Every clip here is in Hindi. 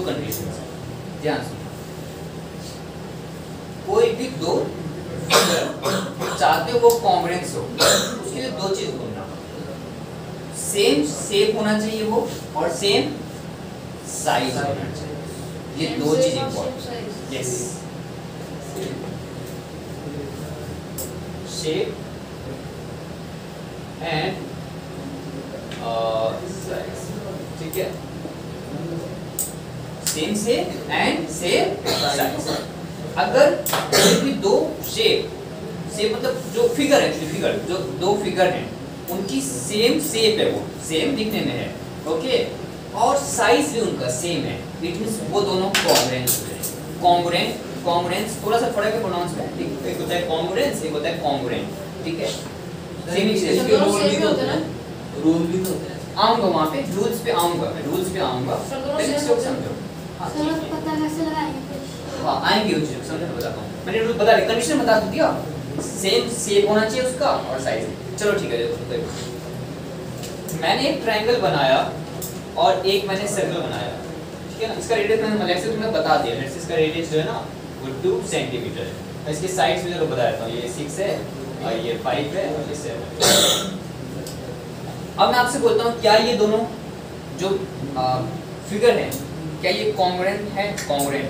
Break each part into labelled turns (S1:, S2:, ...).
S1: दो कंडीशन है, ध्यान सुनो। कोई भी दो चाहते हो वो कॉन्ग्रुएंस हो, उसके लिए दो चीज ढूंढना, सेम शेप होना चाहिए वो और सेम साइज होना चाहिए, ये दो चीज important. Yes, shape and size, ठीक है, same shape and same size. अगर कोई भी दो शेप मतलब जो फिगर है, फिगर जो दो फिगर हैं उनकी सेम शेप है, वो सेम दिखने में है, ओके, और साइज भी उनका सेम है, इट मींस वो दोनों कॉन्ग्रुएंस हैं। कॉन्ग्रुएंस थोड़ा सा फर्क है प्रोनाउंस में, एक होता है कॉन्ग्रुएंस, एक होता है कॉन्ग्रुएंट, ठीक है। सेम ही
S2: रूल भी होते हैं, रूल भी होते हैं।
S1: आऊंगा वहां पे, रूल्स पे आऊंगा, मैं रूल्स पे आऊंगा, पहले इसको समझो। हां
S3: सर पता कैसे लगाएंगे?
S1: हां आएंगे उस चीज समझ में बताता हूं, मैंने रूल बता दिया, कंडीशन बता दिया, सेम शेप होना चाहिए उसका और साइज। चलो ठीक है, देखो मैंने एक ट्रायंगल बनाया और एक मैंने सर्कल बनाया, ठीक है ना। इसका रेडियस मैंने लेट्स से तुम्हें बता दिया, लेट्स से इसका रेडियस जो है ना वो 2 सेंटीमीटर है। मैं इसके साइड्स भी जरा बता देता हूं, ये 6 है और ये 5 है और ये 7 है। अब मैं आपसे बोलता हूं क्या ये दोनों जो फिगर है क्या ये कॉन्ग्रुएंट है? कॉन्ग्रुएंट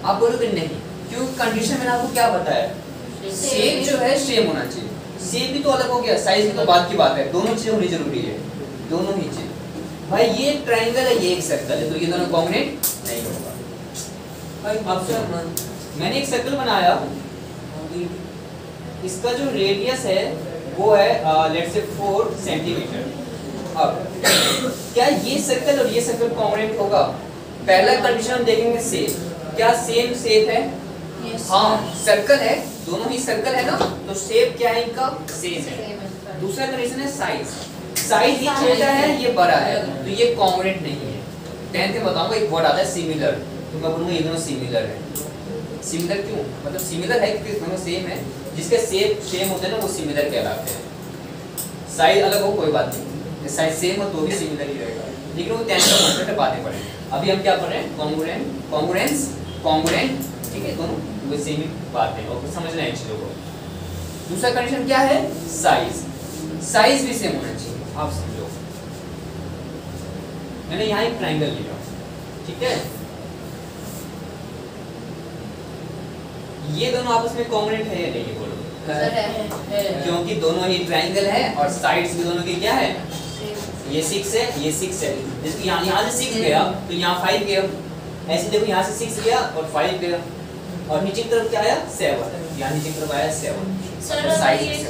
S1: आप बोलोगे नहीं, क्योंकि कंडीशन मैंने आपको क्या बताया, शेप जो है सेम होना चाहिए, शेप भी तो अलग हो गया, साइज भी तो बात की बात है, दोनों चीजें होनी जरूरी है, दोनों ही चीज। भाई ये एक ट्रायंगल है, ये एक सर्कल है, तो ये दोनों कॉन्ग्रुएंट नहीं होगा। भाई अब मैंने एक सर्कल बनाया, इसका जो रेडियस है वो है लेट्स से 4 सेंटीमीटर। अब क्या ये सर्कल और ये सर्कल कॉन्ग्रुएंट होगा? पहला कंडीशन हम देखेंगे शेप, क्या सेम शेप है? हाँ सर्कल है, दोनों ही सर्कल है ना, तो शेप क्या है इनका? सेम है। दूसरा कंडीशन है साइज, साइज ये छोटा है ये बड़ा है, तो ये कॉन्ग्रुएंट नहीं है। 10th में बताऊंगा एक वर्ड आता है सिमिलर, तो मैं बोलूंगा ये दोनों सिमिलर है। सिमिलर क्यों? मतलब सिमिलर है क्योंकि दोनों सेम है, जिसके शेप सेम होते हैं ना वो सिमिलर कहलाते हैं। साइज अलग हो कोई बात नहीं, साइज सेम हो तो भी सिमिलर ही रहेगा, लेकिन वो 10th का कॉन्सेप्ट है, बातें पढ़े। अभी हम क्या पढ़ रहे हैं? कॉन्ग्रुएंट, कॉन्ग्रुएंस, कॉन्ग्रुएंट, ठीक है, दोनों वो सेम ही बात है और समझना है चीजों को। दूसरा कंडीशन क्या है? साइज, साइज भी सेम होना चाहिए। आप समझो, मैंने यहाँ एक ट्रायंगल लिया, ठीक है, ये दोनों आपस में कॉन्ग्रुएंट है या नहीं? बोलो क्योंकि दोनों ही ट्रायंगल है और साइड्स भी दोनों की क्या है? ये 6 है, ये 6 है, जैसे यहाँ से 6 गया तो यहाँ 5 गया, ऐसे देखो यहाँ से 6 गया और 5 गया, और नीचे की तरफ क्या आया? 7, यहाँ नीचे की तरफ आया 7। तो साइज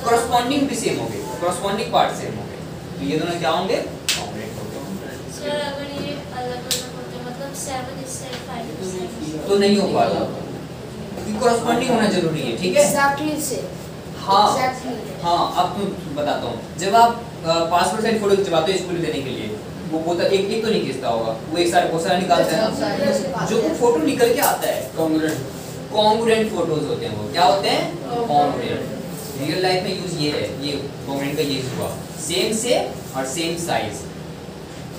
S1: कॉरस्पॉन्डिंग भी सेम हो गए, कॉरस्पॉन्डिंग पार्ट सेम हो गए, तो ये दोनों क्या होंगे? कॉन्ग्रुएंट होंगे।
S3: सर अगर ये अलग-अलग होते मतलब 7 इससे 5
S1: तो नहीं हो पाएगा, क्योंकि कॉरस्पॉन्डिंग होना जरूरी है, ठीक है।
S3: एग्जैक्टली से
S1: हाँ हाँ, अब मैं बताता हूँ, जब आप पासपोर्ट साइज फोटो खिंचवाते हो स्कूल में देने के लिए, वो बोलता एक एक तो नहीं खींचता होगा, वो एक साथ बहुत सारा निकालता है, जो फोटो निकल के आता है कॉन्ग्रुएंट फोटोज होते हैं, वो क्या होते हैं? कॉन्ग्रुएंट। रियल लाइफ में यूज ये है, ये कॉन्ग्रुएंट का यूज हुआ, सेम शेप और सेम साइज,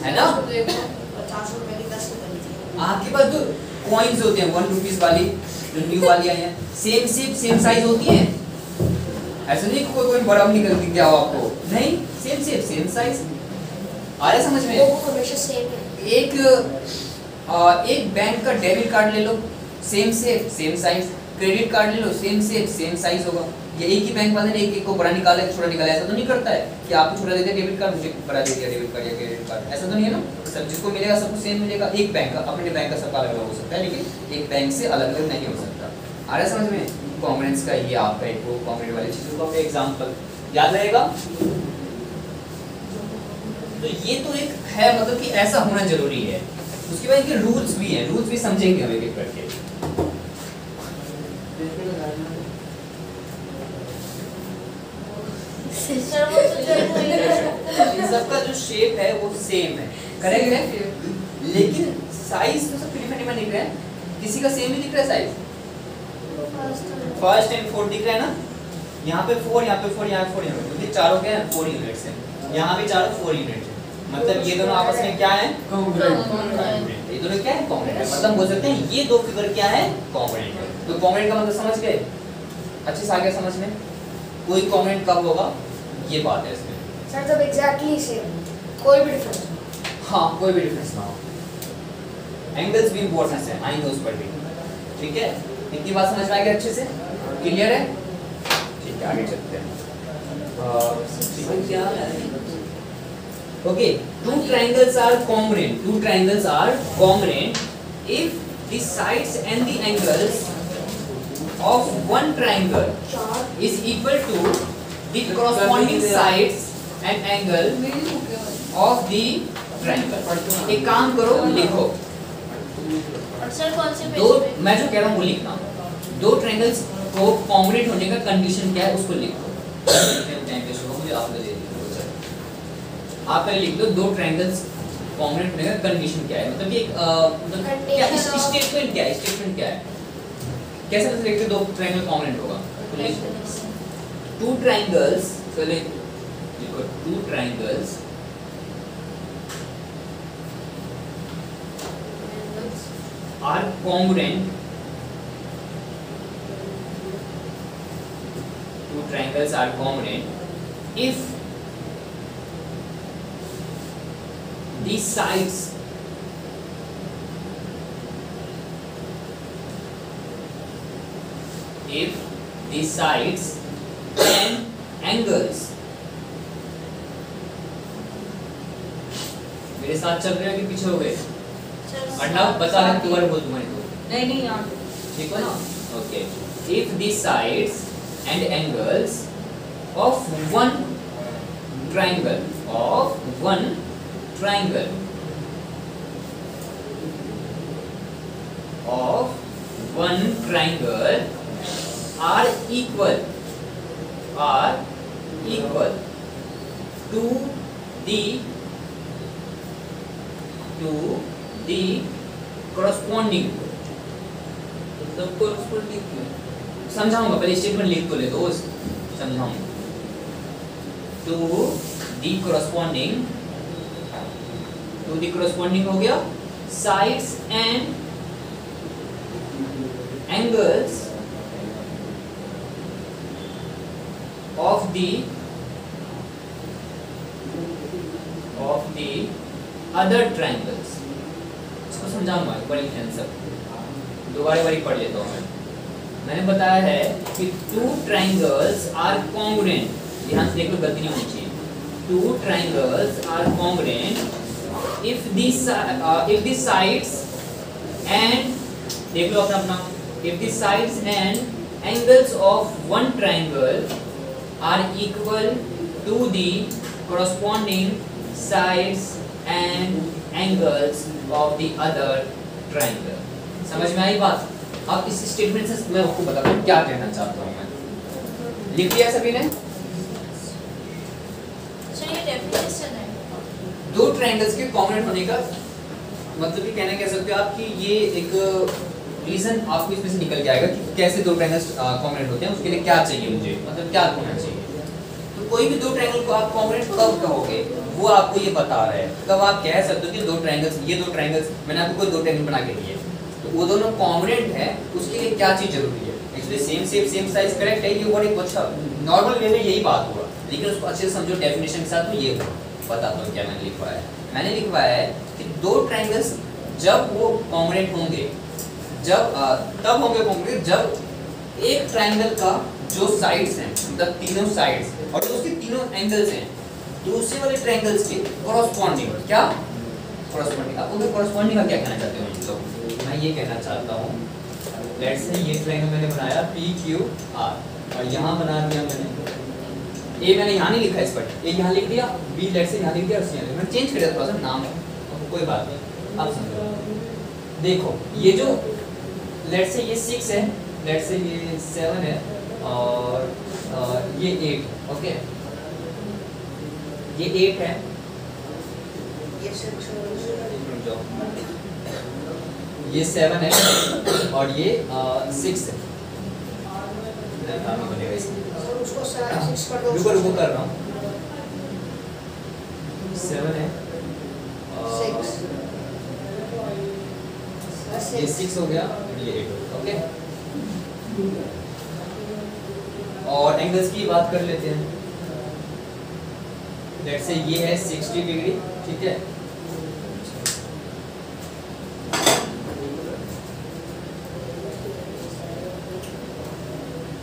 S1: है ना।
S2: 50 रुपए की 10 रुपए की
S1: आपके पास जो कॉइंस होते हैं 1 रुपीस वाली जो न्यू वाली आई है, सेम शेप सेम साइज होती है, ऐसा नहीं कोई बड़ा निकल के क्या हो आपको, नहीं, सेम शेप सेम साइज। आ रहा समझ में?
S3: वो हमेशा सेम है।
S1: एक बैंक का डेबिट कार्ड ले लो, same shape same size, credit card ले लो, सेम शेप सेम साइज होगा। ये एक ही बैंक वाले ने एक को बड़ा निकाला एक छोटा निकाला, ऐसा तो नहीं करता है कि आपको छोटा दे दिया डेबिट कार्ड, मुझे बड़ा दे दिया डेबिट कार्ड या क्रेडिट कार्ड, ऐसा तो नहीं है ना। सब जिसको मिलेगा सबको सेम मिलेगा। एक बैंक का अपने बैंक का सबका अलग अलग हो सकता है, लेकिन एक बैंक से अलग अलग नहीं हो सकता। आ रहा समझ में? कॉन्ग्रुएंस का ये आपका एक वो कॉन्ग्रुएंट वाली चीजों का एग्जांपल याद रहेगा। तो ये तो एक है, मतलब कि ऐसा होना जरूरी है। उसके बाद इनके रूल्स भी हैं, रूल्स भी समझेंगे हम एक-एक करके। सबका जो शेप है वो सेम है, करेक्ट है, लेकिन साइज तो सब डिफरेंट दिख रहा है। किसी का सेम ही दिख रहा है साइज, फर्स्ट एंड फोर्थ दिख रहा है ना, यहाँ पे 4, यहाँ पे 4, यहाँ 4, यहाँ पे चारों के 4 यूनिट्स हैं, यहाँ भी चारों 4 यूनिट है। मतलब ये दोनों आपस में क्या है?
S2: कॉन्ग्रुएंट।
S1: ये दोनों क्या है? कॉन्ग्रुएंट है। मतलब बोल सकते हैं ये दो फिगर क्या है? कॉन्ग्रुएंट है। तो कॉन्ग्रुएंट का मतलब समझ गए? अच्छे से आ गया समझ में? कोई कॉन्ग्रुएंट कब होगा? ये बात है इसमें।
S4: सर जब एग्जैक्टली सेम, कोई भी डिफरेंस।
S1: हाँ, कोई भी डिफरेंस ना हो। एंगल्स भी इंपॉर्टेंट है, आएंगे उस पर भी। ठीक है? इतनी बात समझ में आ गई अच्छे से? क्लियर है? ठीक है, आगे चलते हैं।
S2: क्या है?
S1: Okay, two triangles are congruent. Two triangles are congruent if the sides and the angles of one triangle is equal to the corresponding sides and angle of the triangle. एक काम करो, लिखो।
S3: और सर कौन से
S1: दो,
S3: पेज पे?
S1: मैं जो कह रहा हूँ वो लिखना। दो ट्रायंगल्स को कॉन्ग्रुएंट होने का कंडीशन क्या है उसको लिखो। मुझे आप दे दीजिए। आप पहले लिख दो दो ट्रायंगल्स कॉन्ग्रुएंट होने का कंडीशन क्या है, मतलब कि मतलब क्या स्टेटमेंट क्या है? स्टेटमेंट क्या है? कैसे पता लिखते दो ट्रायंगल कॉन्ग्रुएंट होगा? तो लिखो टू ट्रायंगल्स, चलो लिखो two triangles are congruent, two triangles are congruent if the sides and angles, मेरे साथ चल रहे हो कि पीछे हो गए? अर्णव बता रहे दोबारा बोल तुम्हारे तो
S2: नहीं यार
S1: ठीक है ना? Okay, if the sides and angles of one triangle are equal to the corresponding,
S2: सब कोरस्पोंडिंग क्यों?
S1: समझाऊंगा, पहले स्टेटमेंट लिख तो ले दो, समझाऊंगा। टू दी corresponding हो गया sides and angles of the other triangles। इसको समझाऊंगा एक बार, आंसर दोबारा पढ़ लेता हूँ। मैंने बताया है कि टू ट्रायंगल्स आर कॉन्ग्रुएंट, ध्यान से देख लो, गलती नहीं होनी चाहिए। Two triangles are congruent if the sides and, देख लो अपना, if the sides and angles of one triangle are equal to the corresponding sides and angles of the other triangle। समझ में आई बात? अब इस स्टेटमेंट से मैं आपको बताता हूँ क्या कहना चाहता हूँ मैं। लिख लिया सभी ने?
S3: सर ये डेफिनेशन है।
S1: दो ट्रायंगल्स के कॉन्ग्रुएंट होने का मतलब ये कहना कह सकते हो आप कि ये एक रीजन आपको इसमें से निकल के आएगा कि कैसे दो ट्रायंगल्स कॉन्ग्रुएंट होते हैं, उसके लिए क्या चाहिए मुझे, मतलब क्या होना चाहिए। तो कोई भी दो ट्रायंगल को आप कॉन्ग्रुएंट कब कहोगे वो आपको ये बता रहा है। कब आप कह सकते हो कि दो ट्रायंगल्स, ये दो ट्रायंगल्स, मैंने आपको कोई दो ट्रायंगल बना के दिए तो वो दोनों कॉन्ग्रुएंट है, उसके लिए क्या चीज जरूरी है? Actually same shape same size correct है, ये वर्ड एक अच्छा नॉर्मल वे में यही बात हुआ, लेकिन उसको अच्छे से समझो डेफिनेशन के साथ। तो ये बताता हूँ क्या मैंने लिखवाया है। मैंने लिखवाया है कि दो ट्रायंगल्स जब वो कॉन्ग्रुएंट होंगे, जब तब होंगे कॉन्ग्रुएंट जब एक ट्रायंगल का जो साइड्स हैं, मतलब तीनों साइड्स और जो उसके तीनों एंगल्स हैं, दूसरे वाले ट्रायंगल्स के कोरस्पॉन्डिंग, क्या कोरस्पॉन्डिंग, आप उनके कोरस्पॉन्डिंग का क्या कहना चाहते हो मतलब? मैं ये कहना चाहता हूँ, लेट्स से ये ट्रायंगल मैंने बनाया PQR और यहाँ बना दिया मैंने ए, मैंने यहाँ नहीं लिखा इस पर, ए यहाँ लिख दिया, बी लेट्स से यहाँ लिख दिया, सी मैंने चेंज कर दिया थोड़ा सा नाम, कोई बात नहीं, आप समझो। देखो ये जो लेट्स से ये 6 है, लेट्स से ये 7 है और ये 8, ओके ये 8 है, ये 7 है और ये 6 है।
S4: उसको 6 कर दो।
S1: रुको कर रहा हूँ। 7 है ये 6 हो गया, ये 8 हो गया। ओके, और एंगल्स की बात कर लेते हैं। लेट्स से ये है 60 डिग्री, ठीक है।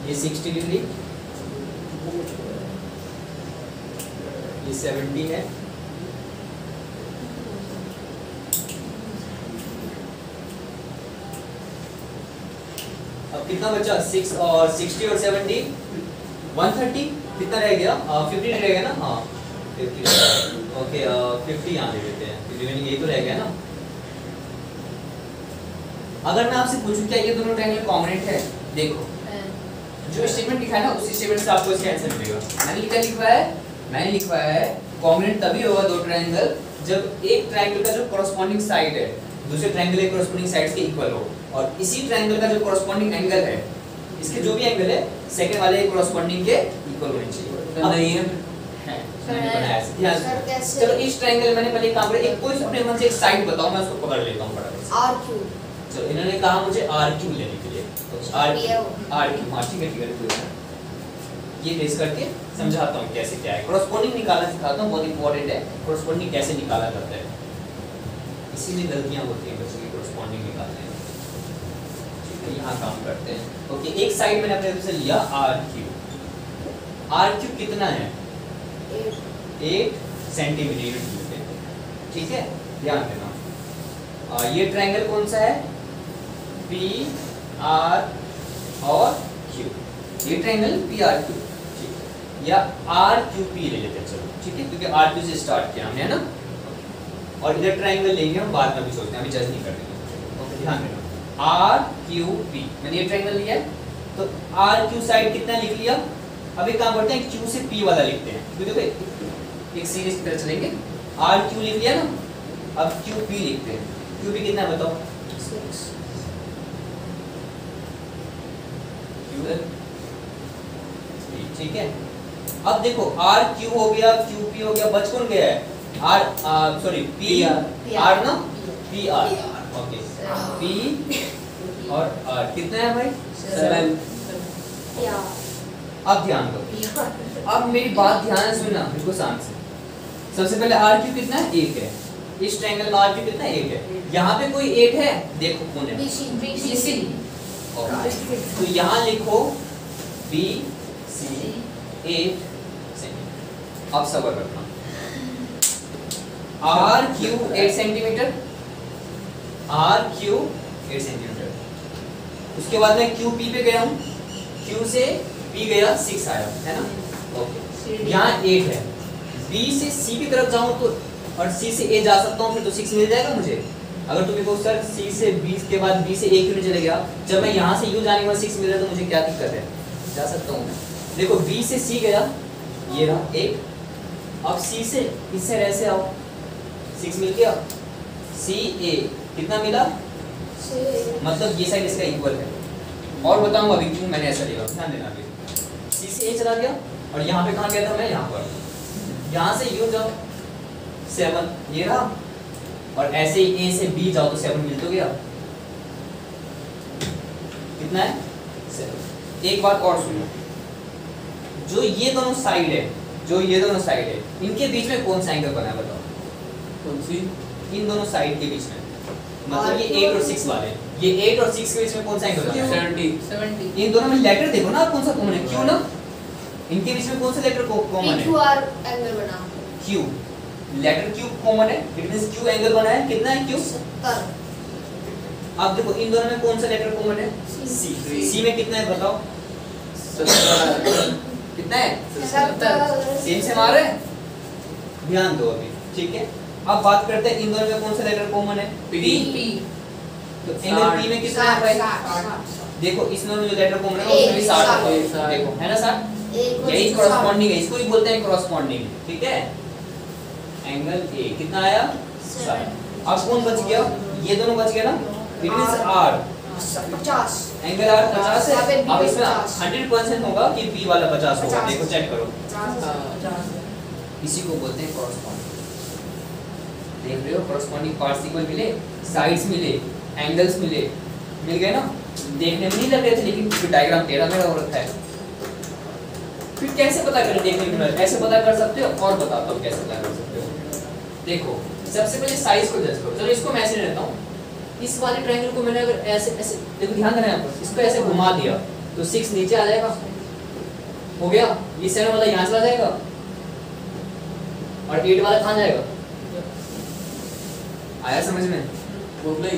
S1: ये 60 डिग्री, ये 70 है, अब कितना बचा? 6 और 60 और 70 130, कितना रह गया? 50 रह गया ना? हाँ 50, ओके 50 यहाँ ले लेते हैं, रिमेनिंग ये तो रह गया ना। अगर मैं आपसे पूछूं क्या ये दोनों ट्रायंगल कॉन्ग्रुएंट है? देखो जो स्टेटमेंट लिखा है ना उसी स्टेटमेंट से आपको इसका आंसर मिलेगा। मैंने लिखा है कॉन्ग्रुएंट तभी होगा दो ट्रायंगल जब एक ट्रायंगल का जो कॉरस्पॉन्डिंग साइड है दूसरे ट्रायंगल के कॉरस्पॉन्डिंग साइड्स के इक्वल हो, और इसी ट्रायंगल का जो कॉरस्पॉन्डिंग एंगल है, इसके जो भी एंगल है सेकंड वाले के कॉरस्पॉन्डिंग के इक्वल होने चाहिए। अब नहीं है, मैंने बनाया है ध्यान से। चलो इस ट्रायंगल मैंने पहले काम करा, एक कोई अपने मन से एक साइड बताओ, मैं उसको पकड़ लेता हूं फटाफट से।
S4: RQ।
S1: चलो इन्होंने कहा मुझे RQ लेने के लिए, तो RQ हां ठीक है ये बेस करके समझाता हूँ कैसे क्या है। कॉरस्पॉन्डिंग निकालना सिखाता हूँ, बहुत इंपॉर्टेंट है कॉरस्पॉन्डिंग कैसे निकाला जाता है। इसी में गलतियाँ होती हैं बच्चों की कॉरस्पॉन्डिंग निकालने में, ठीक है। यहाँ काम करते हैं। ओके, एक साइड मैंने अपने तरफ से लिया RQ कितना है? 8 सेंटीमीटर, ठीक है। ध्यान देना ये ट्रायंगल कौन सा है? PR और Q, ये ट्रायंगल PRQ, या RQP ले लेते हैं, चलो ठीक है, क्योंकि RQ से स्टार्ट किया हमने, है ना। और इधर ट्रायंगल लेंगे हम बाद में भी सोचते हैं, अभी जज नहीं करते। ओके ध्यान देना RQP, मैंने ये ट्रायंगल लिया है तो RQ साइड कितना लिख लिया। अब एक काम करते हैं Q से P वाला लिखते हैं, क्योंकि देखो एक सीरीज की तरह चलेंगे। RQ लिख लिया ना, अब QP लिखते हैं। QP कितना है बताओ?
S4: 6।
S1: ठीक है। अब देखो RQ हो गया, QP हो गया, बच कौन गया है? PR ना, PR। ओके, P और R कितना है भाई? 7। अब ध्यान दो, अब मेरी बात ध्यान से सुनना बिल्कुल शांत से। सबसे पहले RQ कितना है? 1 है। इस ट्रायंगल में RQ कितना है? 1 है। यहाँ पे कोई 8 है? देखो कौन है? BC। तो यहाँ लिखो BC 8 सेंटीमीटर। अब सबर रखना, RQ 8 सेंटीमीटर, RQ 8 सेंटीमीटर। उसके बाद मैं QP पे गया हूँ, Q से P गया 6 आया, है ना। ओके, यहाँ 8 है, B से C की तरफ जाऊँ तो और C से A जा सकता हूँ, फिर तो 6 मिल जाएगा मुझे। अगर तुम्हें को सर C से B के बाद B से A क्यों नहीं चले गया, जब मैं यहाँ से U जाने के बाद 6 मिल रहा है तो मुझे क्या दिक्कत है? जा सकता हूँ मैं। देखो B से C गया, ये रहा 1, अब C से इस साइड ऐसे आओ, 6 मिल गया। C A कितना मिला? मतलब ये साइड इसका इक्वल है। और बताऊँ अभी क्यों मैंने ऐसा लिया, ध्यान देना। अभी C से A चला गया और यहाँ पे कहाँ गया था मैं? यहाँ पर। यहाँ से U जाओ 7, ये रहा, और ऐसे ही A से B जाओ तो 7 मिल तो गया। कितना है? 7। एक बात और सुनो, जो ये दोनों साइड है, इनके बीच में कौन सा एंगल बना है बताओ?
S2: कौन सी?
S1: इन दोनों साइड के बीच में, मतलब ये 8 और 6 वाले, ये 8 और 6 के बीच में कौन सा एंगल बना है?
S2: 70।
S1: इन दोनों में लेटर देखो ना, कौन सा कॉमन है? Q ना। इनके बीच में कौन सा लेटर कॉमन है?
S4: PQR एंगल बना।
S1: Q, लेटर Q कॉमन है, इट मींस Q एंगल बना है। कितना है Q?
S4: 70।
S1: अब देखो इन दोनों में कौन सा लेटर कॉमन है? C। C में कितना है बताओ?
S2: 70।
S1: कितना है?
S4: 70।
S1: सेम से मार रहे हैं, ध्यान दो अभी, ठीक है। अब बात करते हैं इन दोनों में कौन सा लेटर कॉमन है?
S2: P।
S1: तो एंगल P में कितना है भाई? देखो इसमें जो लेटर कॉमन है उसमें भी 60 है, देखो है ना 60। यही कॉरस्पॉन्डिंग है, इसको ही बोलते हैं कॉरस्पॉन्डिंग, ठीक है। एंगल A कितना आया? 60। अब कौन बच गया? ये दोनों बच गया ना, it means R
S4: 50।
S1: Angle R 50 है। अब इसमें 100% होगा कि B वाला 50 होगा, देखो चेक करो।
S4: 50।
S1: इसी को बोलते हैं कॉरस्पॉन्डिंग। देख रहे हो, कॉरस्पॉन्डिंग पार्ट्स इक्वल मिले, साइड्स मिले, एंगल्स मिले, मिल गए ना। देखने में नहीं लग रहे थे लेकिन फिर डायग्राम टेढ़ा मेढ़ा हो रखा है। फिर कैसे पता करें देखने में? ऐसे पता कर सकते हो, और बताता हूँ कैसे पता कर सकते हो। देखो सबसे पहले साइज को जज करो। चलो इसको मैं ऐसे लेता हूँ, इस वाले ट्रायंगल को मैंने अगर ऐसे ऐसे, देखो ध्यान देना यहाँ पर, इसको ऐसे घुमा दिया तो 6 नीचे आ जाएगा, हो गया। ये 7 वाला यहाँ चला जाएगा और 8 वाला कहाँ जाएगा? आया समझ में?
S2: बोलना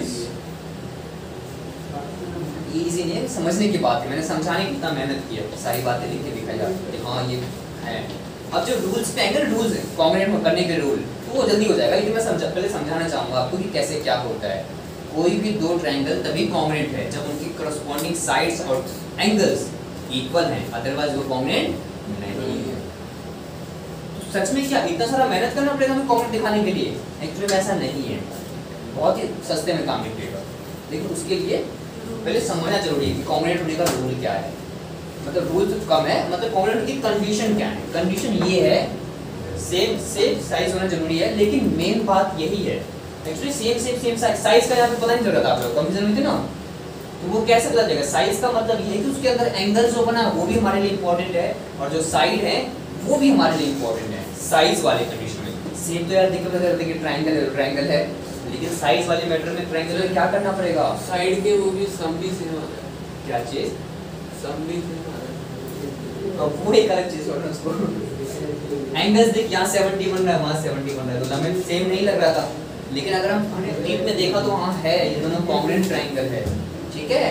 S1: इजी नहीं है, समझने की बात है। मैंने समझाने की इतना मेहनत किया, सारी बातें लिख के दिखाई जाती है। हाँ ये है। अब जो रूल्स पे आएंगे, रूल्स है कॉन्ग्रुएंट करने के रूल, तो वो जल्दी हो जाएगा। लेकिन मैं पहले समझाना चाहूँगा आपको कि कैसे क्या होता है। कोई भी दो ट्रायंगल तभी कॉन्ग्रुएंट है जब उनकी करस्पॉन्डिंग साइड्स और एंगल्स इक्वल हैं, अदरवाइज वो कॉन्ग्रुएंट नहीं है। तो सच में क्या इतना सारा मेहनत करना पड़ेगा हमें कॉन्ग्रुएंट दिखाने के लिए? एक्चुअली में ऐसा नहीं है, बहुत ही सस्ते में काम निकलेगा। लेकिन उसके लिए पहले समझना जरूरी है कि कॉन्ग्रुएंट होने का रूल क्या है। मतलब रूल तो कम है, मतलब कॉन्ग्रुएंट की कंडीशन क्या है? कंडीशन ये है, सेम साइज होना जरूरी है, लेकिन मेन बात यही है। एक्चुअली सेम साइज का यहाँ पे पता नहीं चल रहा था आप लोग, कंफ्यूजन में थे ना। तो वो कैसे पता चलेगा? साइज का मतलब ये है कि उसके अंदर एंगल जो बना वो भी हमारे लिए इंपॉर्टेंट है, और जो साइड है वो भी हमारे लिए इंपॉर्टेंट है। साइज वाले कंडीशन में सेम तो यार देखिए ट्रायंगल है, लेकिन साइज वाले मैटर में ट्रायंगल में क्या करना पड़ेगा?
S2: साइड के वो भी सम भी सेम आ जाए।
S1: क्या चीज?
S2: सम भी सेम आ जाए।
S1: अब वो एक अलग चीज होना उसको। एंगल्स देख, यहाँ 70 बन रहा है, वहाँ 70 बन रहा है, तो हमें सेम नहीं लग रहा था। लेकिन अगर हमने डीप में देखा तो हाँ है, ये दोनों कॉन्ग्रुएंट ट्रायंगल है, ठीक है।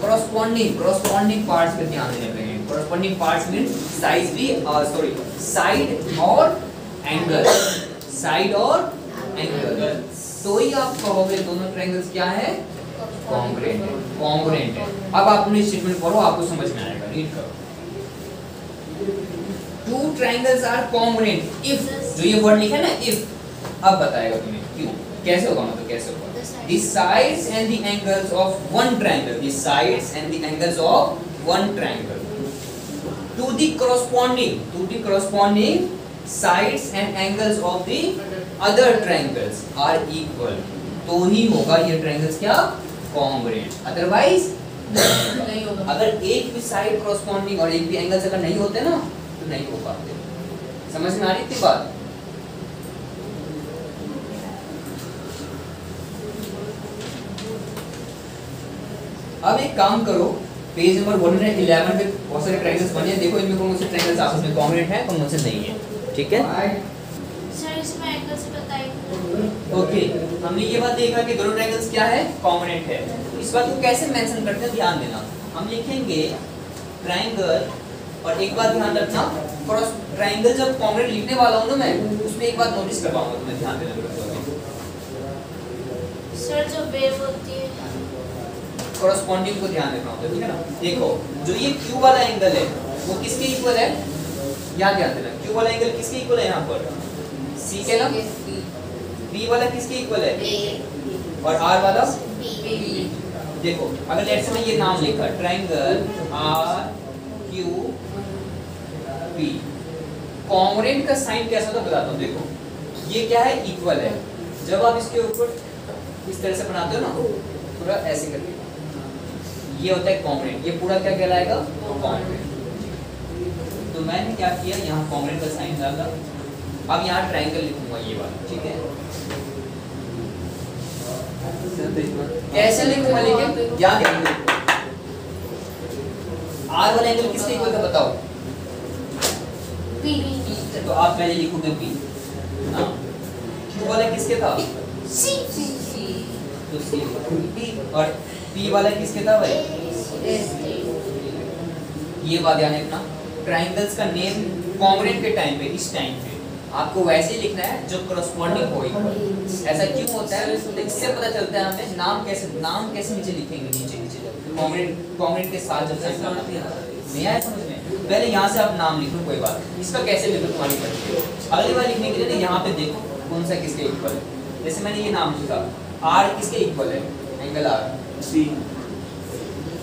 S1: कॉरस्पॉन्डिंग पार्ट्स पे ध्यान देने पड़ेंगे। कॉरस्पॉन्डिंग पार्ट्स मीन साइज भी, सॉरी साइड और एंगल, साइड और एंगल, तो ही आप कहोगे दोनों ट्रायंगल्स क्या है? कॉन्ग्रुएंट है। अब आप अपने स्टेटमेंट पढ़ो, आपको समझ में आएगा। रीड करो। Two triangles are congruent if, जो ये वर्ड लिखा है ना इफ, अब बताएगा तुम्हें क्यों, कैसे होगा, मतलब कैसे होगा। The sides and the angles of one triangle, the sides and the angles of one triangle to the corresponding sides and angles of the other triangles are equal, तो ही होगा ये ट्रायंगल्स क्या? कॉन्ग्रुएंट, अदरवाइज नहीं होगा। अगर एक भी साइड corresponding और एक भी एंगल्स अगर नहीं होते ना तो नहीं हो पाते। समझ में आ रही थी बात? अब एक काम करो, पेज नंबर 111 पे बहुत सारे ट्रायंगल्स बने हैं, देखो इनमें कौन से ट्रायंगल्स आपस में कॉन्ग्रुएंट हैं, कौन से नहीं है, ठीक है।
S3: सर इसमें एंगल से बताइए।
S1: ओके, हमने ये बात देखा कि दोनों ट्रायंगल्स क्या है? कॉन्ग्रुएंट है। इस बात को कैसे मेंशन करते हैं ध्यान देना। हम लिखेंगे ट्रायंगल, और एक बात ध्यान रखना, क्रॉस ट्रायंगल जब कॉन्ग्रुएंट लिखने वाला हूं ना मैं, उसमें एक बात नोटिस करवाऊंगा, तुम्हें ध्यान देना।
S3: सर जो वेव होती है
S1: कॉरस्पॉन्डिंग को ध्यान रखना होता है, ठीक है ना। देखो जो ये Q वाला एंगल है वो किसके इक्वल है? यहाँ ध्यान देना, Q वाला एंगल किसके इक्वल है? यहाँ पर C के ना। B वाला किसके इक्वल है? और R वाला B। देखो अगर लेट्स से मैं ये नाम लिखा ट्रायंगल RQP, कॉन्ग्रुएंट का साइन कैसा होता है बताता हूँ। देखो ये क्या है? इक्वल है। जब आप इसके ऊपर इस तरह से बनाते हो ना, पूरा ऐसे करके, ये होता है कॉन्ग्रुएंट। ये पूरा क्या कहलाएगा? कॉन्ग्रुएंट। तो मैंने क्या किया, यहाँ कॉन्ग्रुएंट का साइन डाला। अब यहाँ ट्रायंगल लिखूंगा ये वाला, ठीक है। कैसे लिखूंगा? लेकिन याद रखना, आर वाला एंगल किसके इक्वल था बताओ?
S3: P।
S1: तो आप पहले लिखोगे P। हाँ, Q वाला किसके था?
S3: C।
S1: तो C P, और P वाला किसके था भाई? ये बात ध्यान रखना, ट्रायंगल्स का नेम कॉन्ग्रुएंट के टाइम पे, इस टाइम पे आपको वैसे ही लिखना है जो करस्पॉन्डिंग हो इक्वल। ऐसा क्यों होता है? तो इससे पता चलता है हमें नाम कैसे नीचे लिखेंगे, नीचे कॉन्ग्रुएंट के साथ जब साइन नहीं आया समझ में, पहले यहाँ से आप नाम लिखो, कोई बात नहीं। इसका कैसे लिखो तुम्हारी मर्जी है। अगली बार लिखने के लिए यहाँ पे देखो कौन सा किसके इक्वल है। जैसे मैंने ये नाम लिखा, R किसके इक्वल है? Angle R
S2: C।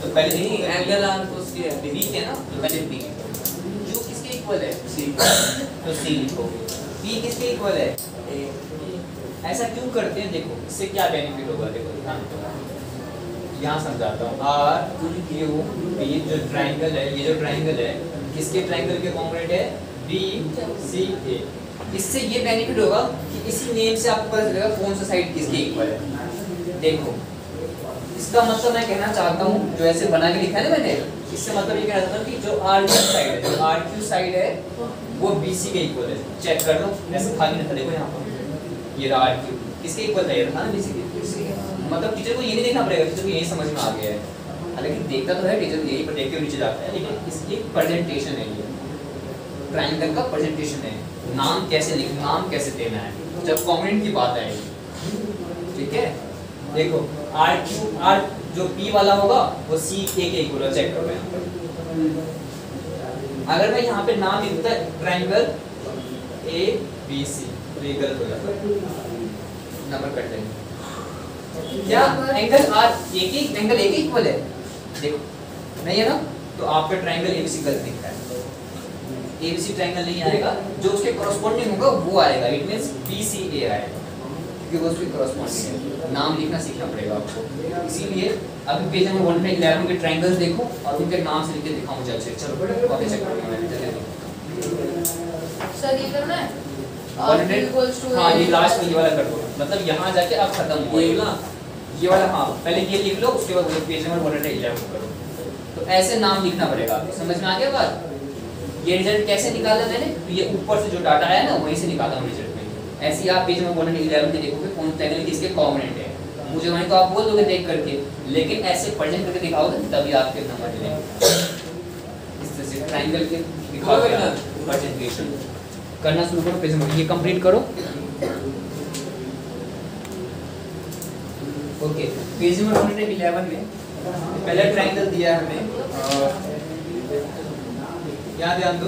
S1: तो पहले
S2: नहीं, एंगल R तो C है,
S1: B के ना, तो पहले B। Q किसके इक्वल है?
S2: C।
S1: तो C लिखो। P किसके इक्वल है?
S2: A।
S1: ऐसा क्यों करते हैं? देखो इससे क्या बेनिफिट होगा, देखो ध्यान दो, यहाँ समझाता हूँ। आर क्यू बी जो ट्राइंगल है, ये जो ट्राइंगल है किसके ट्राइंगल के कॉन्ग्रुएंट है? बी सी ए। इससे ये बेनिफिट होगा कि इसी नेम से आपको पता चलेगा कौन सा साइड किसके इक्वल है। देखो इसका मतलब मैं कहना चाहता हूँ, जो ऐसे बना के लिखा है ना मैंने, इससे मतलब ये कहना चाहता हूँ कि जो आर क्यू साइड है, जो आर क्यू साइड है वो बी सी के इक्वल है। चेक कर लो, ऐसे खाली नहीं था, देखो यहाँ पर ये आर क्यू किसके इक्वल था? ये था ना बी सी के। मतलब टीचर को ये नहीं देखना पड़ेगा, टीचर को यही समझ में आ गया है, हालांकि देखता तो है टीचर, यही पर देख के नीचे जाता है, लेकिन इसकी प्रेजेंटेशन है, ये ट्राइंगल का प्रेजेंटेशन है। नाम कैसे लिखना, नाम कैसे देना है जब कॉन्ग्रुएंट की बात आएगी, ठीक है। देखो आर क्यू, आर जो पी वाला होगा वो सी ए के इक्वल है, चेक करो यहाँ पर। अगर मैं यहाँ पे नाम लिखता ट्राइंगल ए बी सी तो ये गलत हो जाता है, नंबर कट देंगे। क्या एंगल आर एक ही एंगल एक ही इक्वल है? देखो नहीं है ना, तो आपका ट्राइंगल एबीसी गलत दिख रहा है। एबीसी ट्राइंगल नहीं आएगा, जो उसके कॉरस्पॉन्डिंग होगा वो आएगा, इट मींस बीसीए आएगा, क्योंकि वो उसके कॉरस्पॉन्डिंग है। नाम लिखना सीखना पड़ेगा आपको, इसीलिए अभी पेज नंबर 1 में 11 के ट्राइंगल्स देखो और उनके नाम से लिख के दिखाओ मुझे अच्छे। चलो कॉपी चेक करो, मैं
S4: सर ये करना है
S1: हाँ ये लास्ट में ये वाला कर दो, मतलब यहाँ जाके अब खत्म हुआ ये वाला। हाँ पहले ये लिख लो, उसके बाद पेज नंबर 111 करो। तो ऐसे नाम लिखना पड़ेगा, समझ में आ गया बात? ये रिजल्ट कैसे निकाला मैंने? तो ये ऊपर से जो डाटा आया ना वहीं से निकाला हूँ रिजल्ट में। ऐसे ही आप पेज नंबर 111 में देखोगे कौन ट्रायंगल किसके कॉन्ग्रुएंट है, मुझे वहीं तो आप बोल दोगे देख करके, लेकिन ऐसे प्रेजेंट करके दिखाओगे तभी आपके नंबर मिलेंगे। इस तरह से ट्रायंगल के दिखाओगे ना प्रेजेंटेशन करना शुरू करो। पेज नंबर ये कंप्लीट करो। ओके पेज नंबर 111 में पहला ट्रायंगल दिया है हमें, क्या ध्यान दो,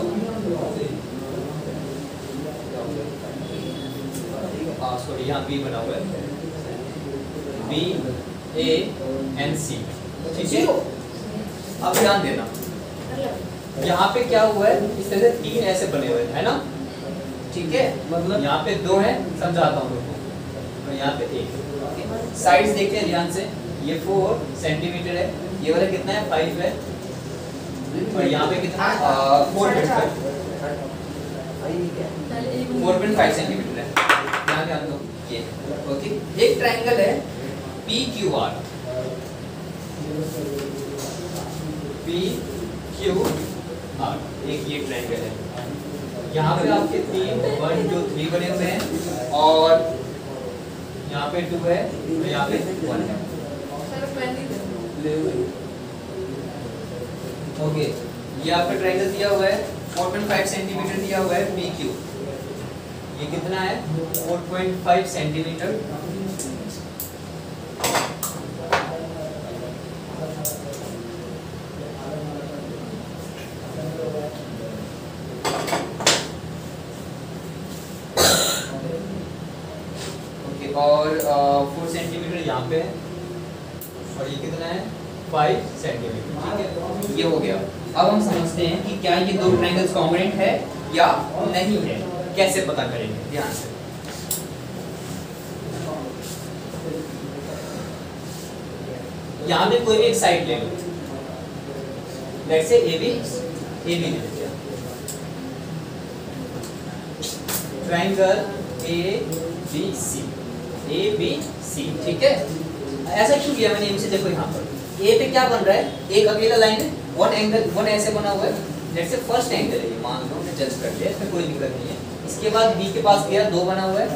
S1: सॉरी यहाँ बी बना हुआ है, बी ए एन सी, ठीक है। अब ध्यान देना यहाँ पे क्या हुआ है, इस तरह से 3 ऐसे बने हुए है ना, ठीक है। मतलब यहाँ पे 2 है, समझाता हूँ तुमको, तो यहाँ पे 1। साइड्स देखते हैं ध्यान से, ये 4 सेंटीमीटर है, ये वाला कितना है 5 है, और यहाँ पे कितना 4.5 सेंटीमीटर है। यहाँ ध्यान दो ये, ओके। एक ट्रायंगल है P Q R, P Q R, एक ये ट्रायंगल है। यहाँ पे आपके 3 1 2 3 बने हुए हैं, और यहाँ पे 2 है, और यहाँ पे 1 है। ओके ये आपका ट्रायंगल दिया हुआ है 4.5 सेंटीमीटर दिया हुआ है पी क्यू, ये कितना है 4.5 सेंटीमीटर। ओके और 4 सेंटीमीटर यहाँ पे है, और ये कितना है 5 सेंटीमीटर, ठीक है। ये हो गया। अब हम समझते हैं कि क्या ये 2 ट्रायंगल्स कॉन्ग्रुएंट है या नहीं है, कैसे पता करेंगे, ध्यान से। यहाँ पे कोई भी एक साइड ले लो, लेट्स से ए बी ले लेते हैं, ट्रायंगल ए बी सी, ठीक है। ऐसा क्यों किया मैंने इनसे? देखो यहाँ पर ए पे क्या बन रहा है, एक अकेला लाइन है, 1 एंगल 1 ऐसे बना हुआ है, लेट्स से फर्स्ट एंगल है ये, मान लो हमने जज कर लिया, इसमें कोई दिक्कत नहीं है। इसके बाद बी के पास गया 2 बना हुआ है,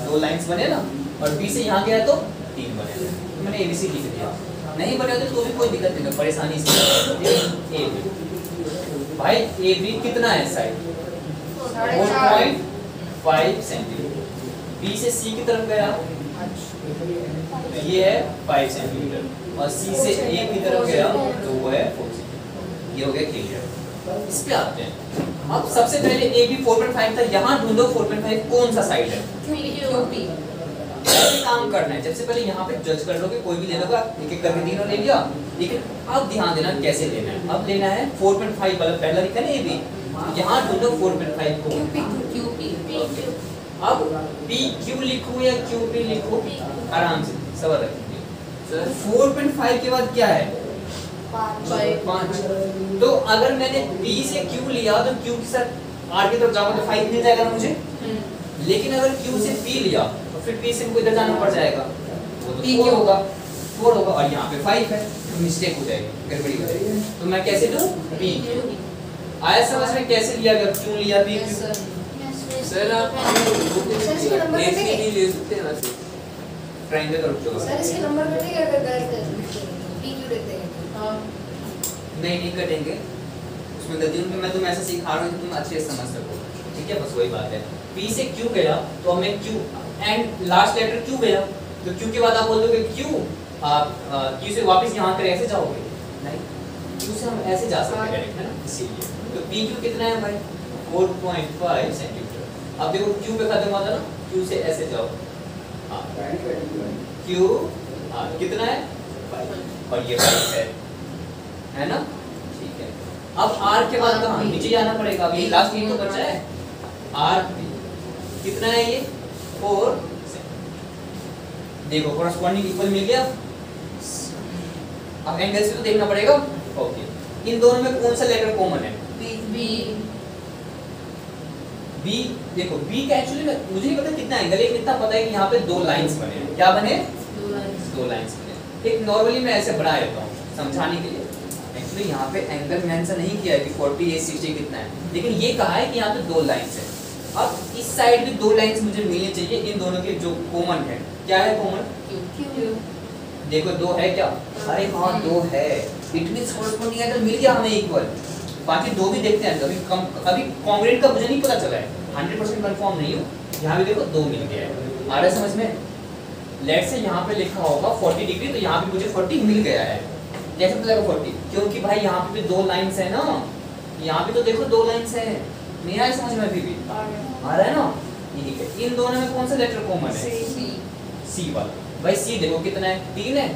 S1: 2 लाइंस बने ना, और बी से यहाँ गया तो 3 बने, तो मैंने एबीसी लिख दिया। नहीं बने होते तो भी कोई दिक्कत नहीं है, परेशानी इसमें। ए बी भाई, ए बी कितना है साइड 4.5 सेंटीमीटर, बी से सी की तरफ गया तो ये है 5 सेंटीमीटर, और सी से ए की तरफ गया तो वो है 4 सेंटीमीटर। ये हो गया क्लियर। इस पे आते हैं। अब सबसे पहले ए बी 4.5 था, यहाँ ढूंढो 4.5 कौन सा साइड है,
S3: क्यूपी।
S1: ऐसे काम करना है। सबसे पहले यहाँ पे जज कर लोगे, कोई भी ले लोगे, एक एक करके तीनों ले लिया, लेकिन अब ध्यान देना कैसे लेना है। अब लेना है 4.5 वाला, पहला लिखा ना ए बी, यहाँ ढूंढो 4.5 को, अब पी क्यू लिखूं या क्यू पी लिखूं, आराम से सवाल रखिए।
S2: सर
S1: 4.5 के बाद क्या है? 5। तो अगर मैंने P से Q लिया तो Q के साथ R की तरफ जाऊंगा तो 5 मिल जाएगा ना मुझे। लेकिन अगर Q से P लिया तो फिर P से मुझे इधर जाना पड़ जाएगा, वो तो P होगा 4 होगा और यहाँ पे 5 है, तो मिस्टेक हो जाएगी, गड़बड़ी हो जाएगी। तो मैं कैसे लूँ? P Q। आया समझ में कैसे लिया गया? क्यों लिया P Q?
S2: सर आप
S4: सर, इसके नंबर
S2: ऐसे
S4: कितने?
S2: नहीं ले सकते हैं वैसे।
S1: ट्रायंगल करो जो
S4: सर इसके नंबर कटेंगे अगर गलत है पी क्यू लिख देंगे।
S1: नहीं कटेंगे, उसमें गलती में मैं तुम्हें ऐसा सिखा रहा हूँ कि तुम अच्छे से समझ सको, ठीक है? बस वही बात है। P से Q गया तो हमें Q and last letter Q गया तो Q के बाद आप बोल दोगे Q, आप Q से वापस यहाँ कर ऐसे जाओगे नहीं, Q से हम ऐसे जा सकते हैं डायरेक्ट, है ना? इसीलिए तो PQ कितना है भाई? 4.5 सेंटीमीटर। अब देखो Q पे खत्म हुआ था ना, Q से ऐसे जाओ, हाँ Q कितना है? 5 और ये 5 है ना? ठीक है। अब R के बाद कहाँ? नीचे जाना पड़ेगा, अभी लास्ट एक तो बचा है R कितना है ये? 4। देखो कॉरेस्पॉन्डिंग इक्वल मिल गया। अब एंगल से तो देखना पड़ेगा। ओके, इन दोनों में कौन सा लेटर कॉमन है? B। देखो B का एक्चुअली मुझे नहीं पता कितना एंगल है, लेकिन इतना पता है कि यहाँ पे 2 लाइंस बने हैं। क्या बने? 2 लाइंस बने। एक नॉर्मली मैं ऐसे बढ़ा देता हूँ समझाने के लिए। एक्चुअली यहाँ पे एंगल मेंशन नहीं किया है कि 48 60 कितना है, लेकिन ये कहा है कि यहाँ पे 2 लाइंस है। अब इस साइड भी 2 लाइंस मुझे मिलनी चाहिए, इन दोनों के जो कॉमन है। क्या है कॉमन? देखो 2 है क्या? अरे हाँ 2 है, इट मींस कॉरेस्पॉन्डिंग एंगल मिल गया हमें इक्वल। बाकी 2 भी देखते हैं, अभी कांग्रुएंट का मुझे नहीं पता चला है, 100% कंफर्म नहीं हूँ। यहाँ भी देखो 2 मिल गया है, आ रहा है समझ में? लेट से यहाँ पे लिखा होगा 40 डिग्री, तो यहाँ पे मुझे 40 मिल गया है। कैसे पता चलेगा 40? क्योंकि भाई यहाँ पे भी 2 लाइंस है ना, यहाँ पे तो देखो 2 लाइंस है। नहीं आया समझ में? अभी भी आ रहा है ना? ठीक है। इन दोनों में कौन सा लेटर कॉमन है? C वाला। भाई C देखो कितना है? 3 है।